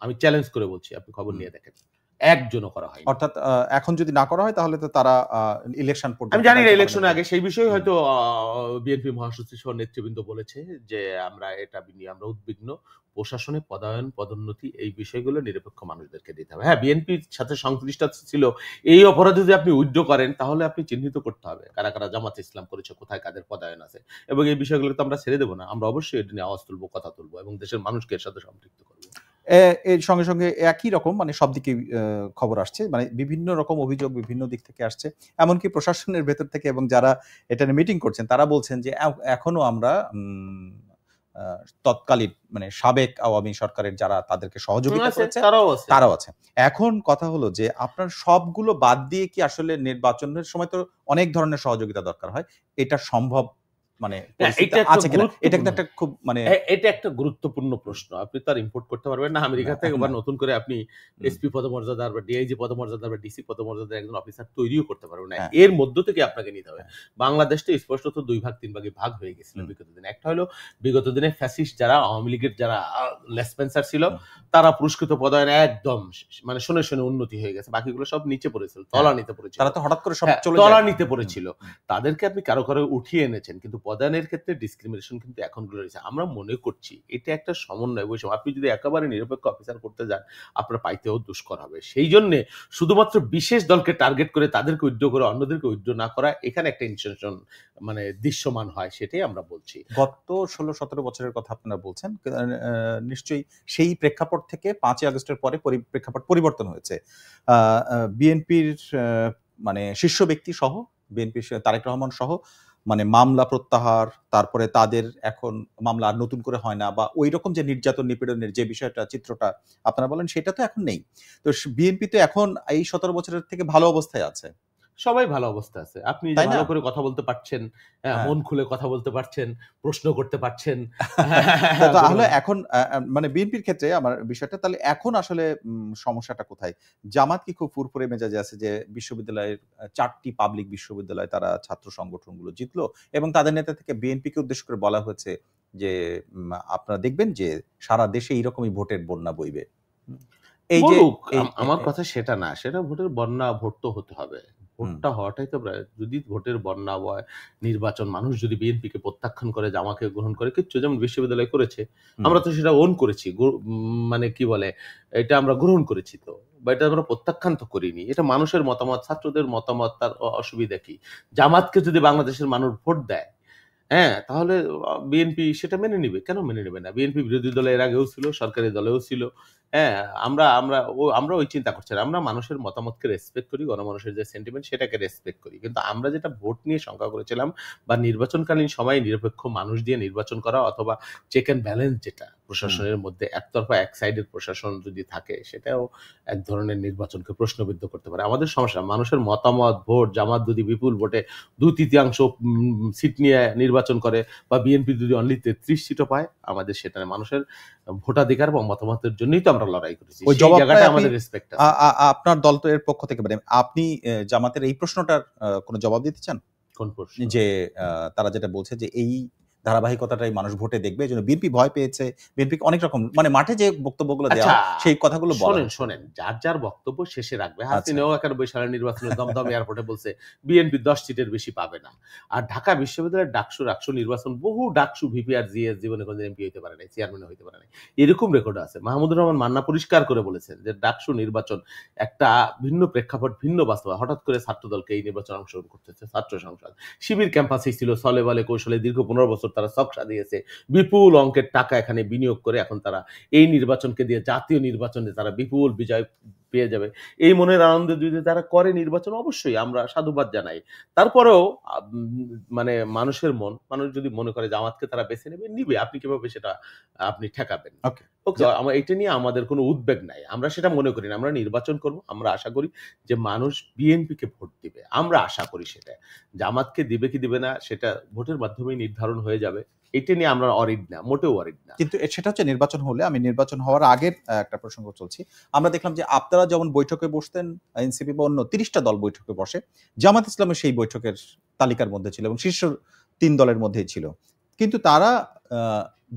আমি চ্যালেঞ্জ করে বলছি। আপনি খবর হুম। নিয়ে দেখেন। একজনও করা হয়নি। অর্থাৎ এখন যদি না করা হয় তাহলে তো তারা ইলেকশন আমি পর্যন্ত জানি না দায়িত্ব পালনের ইলেকশনের জন্য আগে সেই বিষয়ে হুম, হয়তো বিএনপি মহাসচিব সহ নেতৃবৃন্দ বলেছে যে আমরা এটা নিয়ে আমরা উদ্বিগ্ন। প্রশাসনে পদায়ন, পদোন্নতি এই বিষয়গুলো নিরপেক্ষ মানুষদেরকে দিতে হবে। হ্যাঁ, বিএনপির সাথে সংশ্লিষ্ট ছিল। এই অপরাধে যদি আপনি উইথড্র করেন তাহলে আপনি চিহ্নিত করতে হবে। কারা, কারা জামাতে ইসলাম করেছে, কোথায় কাদের পদায়ন আছে। এবং এই বিষয়গুলো তো আমরা ছেড়ে দেব না। আমরা অবশ্যই এটা নিয়ে আওয়াজ তুলব, কথা তুলব এবং দেশের মানুষকে এর সাথে সম্পৃক্ত করব। এর সঙ্গে একই রকম মানে সব দিকেই খবর আসছে। মানে বিভিন্ন রকম অভিযোগ বিভিন্ন দিক থেকে আসছে। এমনকি প্রশাসনের ভেতর থেকে এবং যারা এটা নিয়ে মিটিং করছেন তারা বলছেন যে এখনো আমরা আ তৎকালীন মানে সাবেক আওয়ামী সরকারের যারা তাদেরকে সহযোগিতা আছে, করেছে তারাও আছে। তারাও আছে। এখন কথা হলো যে আপনার সবগুলো বাদ দিয়ে কি আসলে নির্বাচনের সময় তো অনেক ধরনের সহযোগিতা দরকার হয়। এটা সম্ভব মানে হ্যাঁ, পরিস্থিতি এটা একটা আছে কিনা? এটা গুরুত্বপূর্ণ কিন্তু একটা খুব মানে এটা একটা গুরুত্বপূর্ণ প্রশ্ন। আপনি তো আর ইম্পোর্ট করতে পারবেন না না, আমেরিকা থেকে বা না। নতুন করে আপনি হুম, এসপি পদমর্যাদার বা ডিআইজি পদমর্যাদার বা ডিসি পদমর্যাদার একজন অফিসার তৈরিও করতে পারবেন না। হ্যাঁ, এর মধ্য থেকে আপনাকে নিতে হবে। হ্যাঁ। বাংলাদেশ তো স্পষ্টত ২ ভাগ ৩ ভাগে ভাগ হয়ে গেছিল হুম, বিগত দিনে। একটা হলো বিগত দিনে ফ্যাসিস্ট যারা আওয়ামী লীগের যারা লেসপেন্সার ছিল, হুম। তারা পুরস্কৃত পদায়নে একদম মানে শোনে, শোনে উন্নতি হয়ে গেছে। বাকিগুলো সব নিচে পড়েছিল, হ্যাঁ, তলানিতে পড়েছিল। তারা তো হঠাৎ করে সব হ্যাঁ, চলে যায় না। তলানিতে হুম, পড়েছিল। হুম, তাদেরকে আপনি কারো, কারো উঠিয়ে এনেছেন। কিন্তু পদায়নের ক্ষেত্রে ডিসক্রিমিনেশন কিন্তু এখনগুলো রয়েছে। আমরা মনে করছি এটা একটা সমন্বয় বৈষম্য। আপনি যদি একেবারে নিরপেক্ষ অফিসার করতে যান, আপনার পাইতেও দুষ্কর হবে। সেইজন্যে শুধুমাত্র বিশেষ দলকে টার্গেট করে তাদেরকে উইথড্র করে অন্যদেরকে উইথড্র না করা, এখানে একটা ইনটেনশন মানে দৃশ্যমান হয়। সেটাই আমরা বলছি। গত ১৬-১৭ বছরের কথা আপনারা বলছেন। নিশ্চয়ই সেই প্রেক্ষাপট থেকে ৫ই আগস্টের পরে প্রেক্ষাপট পরিবর্তন হয়েছে। আ আ বিএনপির মানে শীর্ষ ব্যক্তি সহ বিএনপির তারেক রহমান সহ মানে মামলা প্রত্যাহার, তারপরে তাদের এখন মামলা আর নতুন করে হয় না বা ঐরকম যে নির্যাতন নিপীড়নের যে বিষয়টা চিত্রটা আপনারা বলেন সেটা তো এখন নেই। তো বিএনপি তো এখন এই ১৭ বছরের থেকে ভালো অবস্থায় আছে। সবাই ভালো অবস্থায় আছে। আপনি যে তাই না? ভালো করে কথা বলতে পারছেন, হ্যাঁ। মন খুলে কথা বলতে পারছেন, প্রশ্ন করতে পারছেন। কোন তাহলে এখন মানে বিএনপির ক্ষেত্রে আমার বিষয়টা তাহলে এখন আসলে সমস্যাটা কোথায়? জামাত কি খুব ফুরফুরে মেজাজে আছে যে বিশ্ববিদ্যালয়ের ৪ টি পাবলিক বিশ্ববিদ্যালয়ে তারা ছাত্র সংগঠনগুলো জিতলো এবং তাদের নেতা থেকে বিএনপিকে উদ্দেশ্য করে বলা হয়েছে যে আপনারা দেখবেন যে সারা দেশে এইরকমই ভোটের বন্যা বইবে। হুম। এই যে বলুক। এই এ আমার এ কথা সেটা না। সেটা ভোটের বন্যা, ভোট তো হতে হবে। হুম, ভোটটা হওয়াটাই তো যদি ভোটের বন্যা হয়, নির্বাচন মানুষ যদি বিএনপিকে প্রত্যাখ্যান করে, জামাকে গ্রহণ করে, কিচ্ছু যেমন বিশ্ববিদ্যালয় করেছে। হুম। আমরা তো সেটা ওন করেছি। মানে কি বলে? এটা আমরা গ্রহণ করেছি তো। বা এটা আমরা প্রত্যাখ্যান তো করিনি। এটা মানুষের মতামত, ছাত্রদের মতামত, তার অসুবিধা কি? জামাতকে যদি বাংলাদেশের মানুষ ভোট দেয়, হ্যাঁ, তাহলে বিএনপি সেটা মেনে নিবে। কেন মেনে নিবে না? বিএনপি বিরোধী দলে এর আগেও ছিল, সরকারি দলেও ছিল। হ্যাঁ, আমরা ওই চিন্তা করছি না। আমরা মানুষের মতামতকে রেসপেক্ট করি, গণমানুষের যে সেন্টিমেন্ট সেটাকে রেসপেক্ট করি। কিন্তু আমরা যেটা ভোট নিয়ে শঙ্কা করেছিলাম বা নির্বাচনকালীন সময়ে নিরপেক্ষ মানুষ দিয়ে নির্বাচন করা অথবা চেক অ্যান্ড ব্যালেন্স যেটা হুম। প্রশাসনের মধ্যে একতরফা এক সাইডের প্রশাসন যদি থাকে সেটাও এক ধরনের নির্বাচনকে প্রশ্নবিদ্ধ করতে পারে। আমাদের সমস্যা মানুষের মতামত, ভোট, জামাত যদি বিপুল ভোটে ২/৩ সিট নিয়ে নির্বাচন করে বা বিএনপি যদি অনলি ৩৩ সিটও পায়, আমাদের সেটা মানুষের ভোটাধিকার বা মতামতের জন্যই তো আমরা লড়াই করেছি। ওই সেই জবাবটাই জায়গাটায় আপনি আমাদের রেসপেক্ট আ আছে। আ আপনার দল তো এর পক্ষ থেকে মানে আপনি জামাতের এই প্রশ্নটার কোনো জবাব দিতে চান? কোন প্রশ্ন? যে আ তারা যেটা বলছে যে এই ধারাবাহিকতাটাই মানুষ ভোটে দেখবে। এজন্য বিএনপি ভয় পেয়েছে। বিএনপি অনেক রকম মানে মাঠে যে বক্তব্যগুলো দেওয়া আচ্ছা, হয় সেই কথাগুলো বলা শোনেন, হচ্ছে। শোনেন। যার, যার বক্তব্য শেষে রাখবে। আচ্ছা। হাসিনাও ৯১ সালের নির্বাচনে দমদম এয়ারপোর্টে বলছে, বিএনপি ১০ সিটের বেশি পাবে না। আর ঢাকা বিশ্ববিদ্যালয়ের ডাকসু নির্বাচন বহু ডাকসু ভিপি আর জিএস জীবনে কোনদিন এমপি হইতে পারে নাই, চেয়ারম্যানও হইতে পারে নাই। এরকম রেকর্ড আছে। মাহমুদুর রহমান মান্না পরিষ্কার করে বলেছেন যে ডাকসু নির্বাচন একটা ভিন্ন প্রেক্ষাপট, ভিন্ন বাস্তবতা। হঠাৎ করে ছাত্রদলকে এই নির্বাচনে অংশগ্রহণ করতেছে ছাত্র সংসদ। শিবির ক্যাম্পাসেই ছিল ছলে বলে কৌশলে দীর্ঘ ১৫ বছর তারা ছক সাজিয়েছে, বিপুল অঙ্কের টাকা এখানে বিনিয়োগ করে এখন তারা এই নির্বাচনকে দিয়ে জাতীয় নির্বাচনে তারা বিপুল বিজয় পেয়ে যাবে। এই মনের আনন্দে যদি তারা করে নির্বাচন, অবশ্যই আমরা সাধুবাদ জানাই। তারপরেও মানে মানুষের মন, মানুষ যদি মনে করে জামাতকে তারা বেছে নেবে, নিবে। আপনি কিভাবে সেটা আপনি ঠেকাবেন? ওকে। ওকে, এটা নিয়ে আমাদের কোনো উদ্বেগ নাই। আমরা সেটা মনে করি না। আমরা নির্বাচন করব। আমরা আশা করি যে মানুষ বিএনপিকে ভোট দিবে। আমরা আশা করি সেটা। জামাতকে দিবে কি দিবে না সেটা ভোটের মাধ্যমেই নির্ধারণ হয়ে যাবে। এটা নিয়ে আমরা অরিড না, মোটেও অরিড না। কিন্তু সেটা হচ্ছে নির্বাচন হলে, আমি নির্বাচন হওয়ার আগের একটা প্রসঙ্গ চলছি। আমরা দেখলাম যে আপনারা যেমন বৈঠকে বসতেন, এনসিপি বা অন্য ৩০টা দল বৈঠকে বসে, জামাত ইসলামের সেই বৈঠকের তালিকার মধ্যে ছিল এবং শীর্ষ ৩ দলের মধ্যেই ছিল। কিন্তু তারা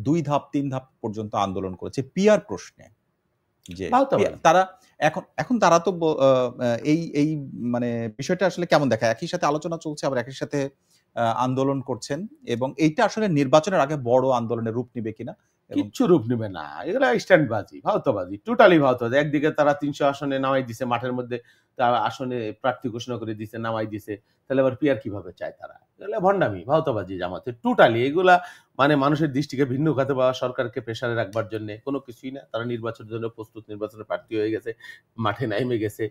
২ ধাপ ৩ ধাপ পর্যন্ত আন্দোলন করেছে পিয়ার প্রশ্নে। যে তারা এখন তারা তো এই মানে বিষয়টা আসলে কেমন দেখায়? একই সাথে আলোচনা চলছে, আবার একই সাথে আন্দোলন করছেন, এবং এইটা আসলে নির্বাচনের আগে বড় আন্দোলনের রূপ নিবে কিনা? কিচ্ছু রূপ নেবে না। এগুলো স্ট্যান্ডবাজি, ভাওতাবাজি, টোটালি ভাওতাবাজি। একদিকে তারা ৩০০ আসনে নামাই দিছে, মাঠের মধ্যে আসনে প্রার্থী ঘোষণা করে দিছে, নামাই দিছে। তাহলে আবার পিয়ার কিভাবে চায় তারা? এগুলা ভণ্ডামি, ভাওতাবাজি জামাতের টোটালি। এগুলা মানে মানুষের দৃষ্টিকে ভিন্ন খাতে বা সরকারকে প্রেসারে রাখবার জন্য কোনো কিছুই না। তারা নির্বাচনের জন্য প্রস্তুত, নির্বাচনের প্রার্থী হয়ে গেছে, মাঠে নাইমে গেছে।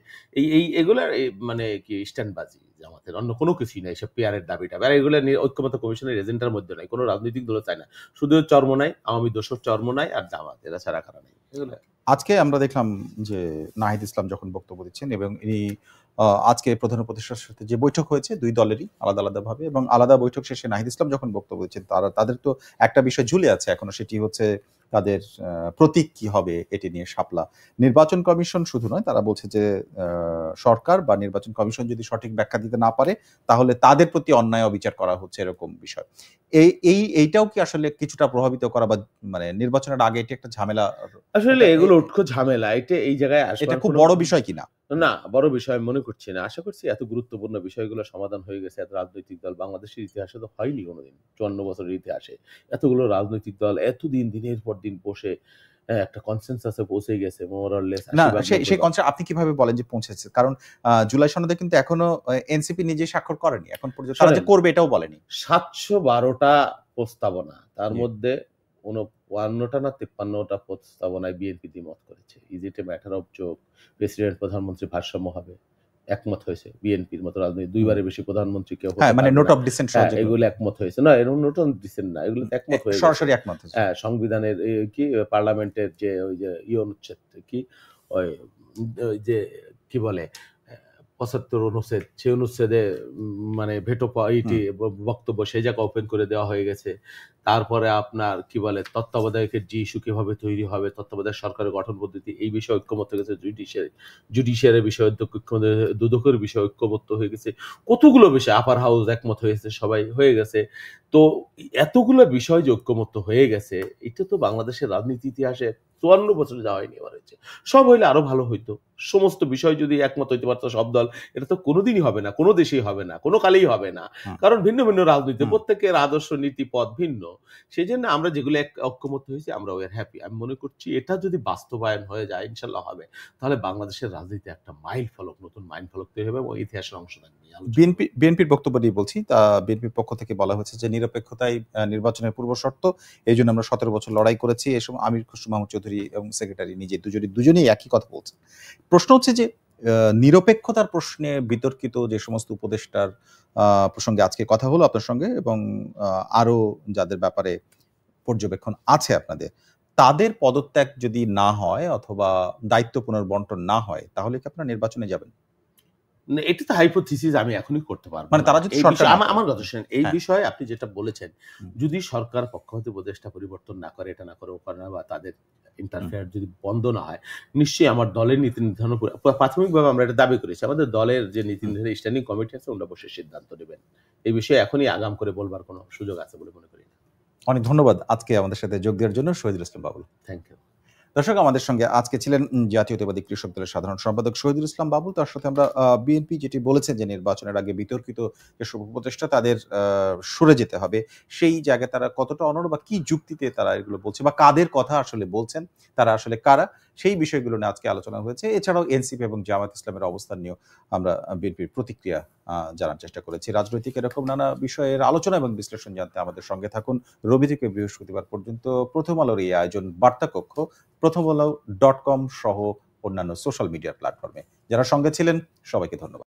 এগুলার মানে কি স্ট্যান্ডবাজি জামাতের, অন্য কোনো কিছুই নাই। এসব পিয়ারের দাবিটা আর এগুলো ঐক্যমত্য কমিশনের এজেন্ডার মধ্যে নাই। কোনো রাজনৈতিক দলও চায় না। শুধু চরমোনাই, আওয়ামী দোসর চরমোনাই আর জামাত, এরা ছাড়া খারা নাই। এগুলো আজকে আমরা দেখলাম যে নাহিদ ইসলাম যখন বক্তব্য দিচ্ছেন, এবং ইনি আজকে প্রধান উপদেষ্টার সাথে যে বৈঠক হয়েছে ২ দলেরই আলাদা আলাদা ভাবে, এবং আলাদা বৈঠক শেষে নাহিদ ইসলাম যখন বক্তব্য দিচ্ছেন, তাদের তো একটা বিষয় ঝুলে আছে এখনো, সেটি হচ্ছে তাদের প্রতীক কি হবে এটি নিয়ে শাপলা। নির্বাচন কমিশন শুধু নয়, তারা বলছে যে সরকার বা নির্বাচন কমিশন যদি সঠিক ব্যাখ্যা দিতে না পারে তাহলে তাদের প্রতি অন্যায় অবিচার করা হচ্ছে, এরকম বিষয়। এইটাও কি আসলে কিছুটা প্রভাবিত করা, বা মানে নির্বাচনের আগে এটি একটা ঝামেলা? আসলে এগুলো উটকো ঝামেলা। এই জায়গায় এটা খুব বড় বিষয় কিনা? না, বড় বিষয় মনে করছি না। আশা করছি এত গুরুত্বপূর্ণ বিষয়গুলো সমাধান হয়ে গেছে। এত রাজনৈতিক দল বাংলাদেশের ইতিহাসে তো হয়নি কোনোদিন। ৫৪ বছরের ইতিহাসে এতগুলো রাজনৈতিক দল এতদিন দিনের পর দিন বসে একটা কনসেনসাসে পৌঁছে গেছে, মোর অর লেস। না, সেই কনসেপ্ট আপনি কিভাবে বলেন যে পৌঁছেছে? কারণ জুলাই সনদে কিন্তু এখনো এনসিপি নিজে স্বাক্ষর করেনি এখন পর্যন্ত, তারা যে করবে এটাও বলেনি। ৭১২টা প্রস্তাবনা, তার মধ্যে ৫৯টা না ৫৩টা প্রস্তাবনায় বিএনপি দ্বিমত করেছে। Is it a matter of joke? President প্রধানমন্ত্রী ভারসাম্য হবে, একমত হয়েছে। বিএনপির মতো রাজনীতি ২ বারের বেশি প্রধানমন্ত্রী কেউ হতে পারে না। নোট অফ ডিসেন্ট এগুলো একমত হয়েছে। না, এরকম নোট অফ ডিসেন্ট না, এগুলো একমত হয়েছে, সরাসরি একমত হয়েছে। হ্যাঁ, সংবিধানের কি পার্লামেন্টের যে ওই যে অনুচ্ছেদ কি ওই যে কি বলে ৭৫ অনুচ্ছেদ, সেই অনুচ্ছেদে মানে ভেটো বক্তব্য সেই জায়গা ওপেন করে দেওয়া হয়ে গেছে। তারপরে আপনার কি বলে তত্ত্বাবধায়কের যে ইস্যু কিভাবে তৈরি হবে, তত্ত্বাবধায়ক সরকারের গঠন পদ্ধতি, এই বিষয়ে ঐক্যমত হয়ে গেছে। জুডিশিয়ারি বিষয়ে দুদকের বিষয়ে ঐক্যমত হয়ে গেছে। কতগুলো বিষয়, আপার হাউস একমত হয়েছে, সবাই হয়ে গেছে। তো এতগুলো বিষয় যে ঐক্যমত হয়ে গেছে, এটা তো বাংলাদেশের রাজনীতি ইতিহাসে ৫৪ বছরে যাওয়া হয়নি, এবার হয়েছে। সব হইলে আরো ভালো হইতো। সমস্ত বিষয় যদি একমত হইতে পারতো সব দল, এটা তো কোনোদিনই হবে না, কোনো দেশেই হবে না, কোনো কালেই হবে না। কারণ ভিন্ন ভিন্ন রাজনীতি, প্রত্যেকের আদর্শ নীতি পথ ভিন্ন। সেই জন্য আমরা যেগুলো ঐক্যমত হয়েছি আমরা ওয়ার হ্যাপি। আমি মনে করছি এটা যদি বাস্তবায়ন হয়ে যায়, ইনশাল্লাহ হবে, তাহলে বাংলাদেশের রাজনীতি একটা মাইল ফলক, নতুন মাইল ফলক তৈরি হবে এবং ইতিহাসের অংশ থাকবে। বিএনপির বক্তব্য নিয়ে বলছি, তা বিএনপির পক্ষ থেকে বলা হয়েছে যে নিরপেক্ষতাই নির্বাচনের পূর্ব শর্ত, এই জন্য আমরা ১৭ বছর লড়াই করেছি। এ সময় আমির খসরু মাহমুদ চৌধুরী এবং সেক্রেটারি নিজে দুজনেই একই কথা বলছেন। প্রশ্ন হচ্ছে যে নিরপেক্ষতার প্রশ্নে বিতর্কিত যে সমস্ত উপদেষ্টার প্রসঙ্গে আজকে কথা হলো আপনার সঙ্গে, এবং আরো যাদের ব্যাপারে পর্যবেক্ষণ আছে আপনাদের, তাদের পদত্যাগ যদি না হয় অথবা দায়িত্ব পুনর্বন্টন না হয়, তাহলে কি আপনারা নির্বাচনে যাবেন? এটা তো হাইপোথিসিস, আমি এখনই করতে পারবো মানে তারা যদি আমার কথা শুনেন, এই বিষয়ে আপনি যেটা বলেছেন, যদি সরকার পক্ষ হতে উপদেষ্টা পরিবর্তন না করে, এটা না করে, ও করে না, বা তাদের ইন্টারফেয়ার যদি বন্ধ না হয়, নিশ্চয়ই আমার দলের নীতি নির্ধারণ প্রাথমিকভাবে আমরা এটা দাবি করেছি, আমাদের দলের যে নীতি নির্ধারণ স্ট্যান্ডিং কমিটি আছে, ওরা বসে সিদ্ধান্ত নেবেন। এই বিষয়ে এখনই আগাম করে বলবার কোনো সুযোগ আছে বলে মনে করি না। অনেক ধন্যবাদ আজকে আমাদের সাথে যোগ দেওয়ার জন্য শহীদুল ইসলাম বাবুল। Thank you. দর্শক, আমাদের সঙ্গে আজকে ছিলেন জাতীয়তাবাদী কৃষক দলের সাধারণ সম্পাদক শহীদুল ইসলাম বাবুল। তার সাথে আমরা বিএনপি যেটি বলেছে যে নির্বাচনের আগে বিতর্কিত যেসব উপদেষ্টা তাদের সরে যেতে হবে, সেই জায়গায় তারা কতটা অনড় বা কি যুক্তিতে তারা এগুলো বলছে, বা কাদের কথা আসলে বলছেন, তারা আসলে কারা, সেই বিষয়গুলো নিয়ে আজকে আলোচনা হয়েছে। এছাড়াও এনসিপি এবং জামায়াত ইসলামের অবস্থান নিয়েও আমরা বিএনপির প্রতিক্রিয়া জানার চেষ্টা করেছি। রাজনৈতিক এরকম নানা বিষয়ের আলোচনা এবং বিশ্লেষণ জানতে আমাদের সঙ্গে থাকুন। রবি থেকে বৃহস্পতিবার পর্যন্ত প্রথম আলোর এই আয়োজন বার্তা কক্ষ, প্রথমআলো.com সহ অন্যান্য সোশ্যাল মিডিয়া প্ল্যাটফর্মে। যারা সঙ্গে ছিলেন সবাইকে ধন্যবাদ।